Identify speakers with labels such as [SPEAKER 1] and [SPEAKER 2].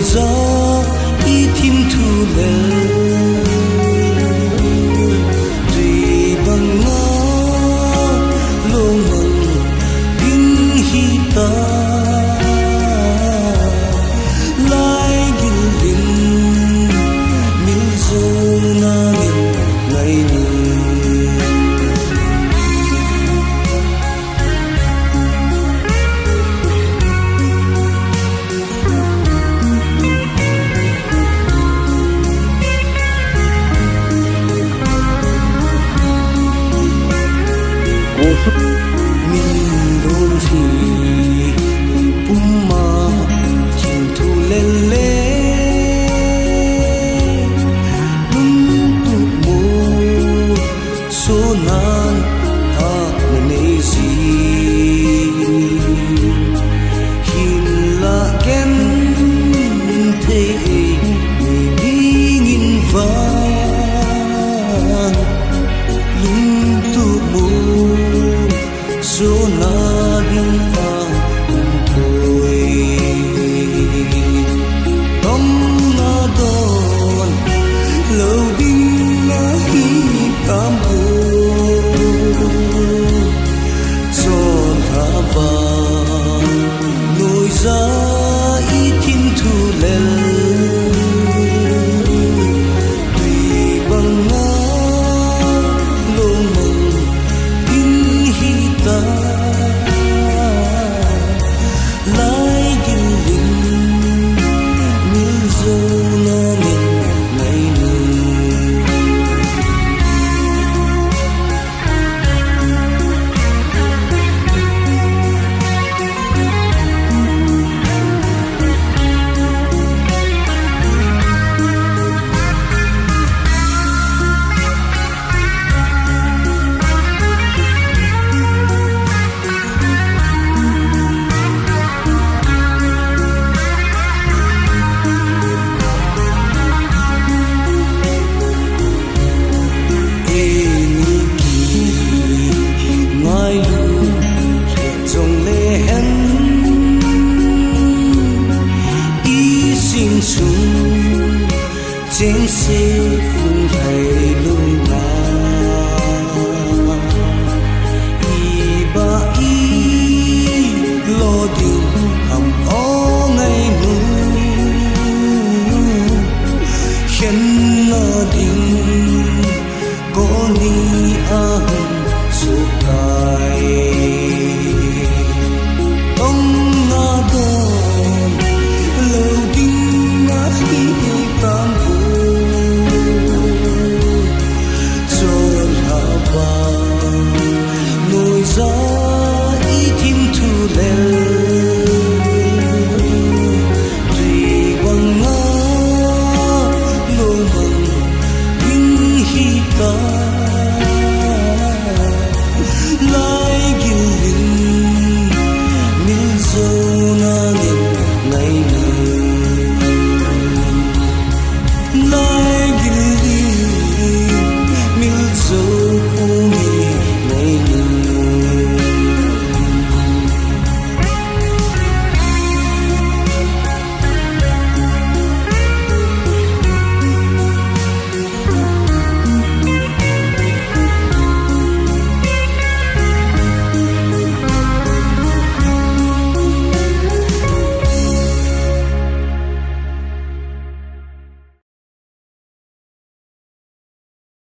[SPEAKER 1] gió y thim thu lên tùy bằng ngó lô mừng kinh hi ta lai gìn gìn mil dâu na nghìn ngày min đôn thì mà chim thu lên lung tụ mô số nan nên gì hin là ken thế đi nghìn vàng lung tụ mô số na bin ta thôi tâm na đón lâu bin na hi tam hồ giòn hạ vàng nổi ra y thiên thu lên tùy bằng ngã lô mừng kinh hi ta lai gìn gìn mil dâu na nghìn ngày trên xe phương thầy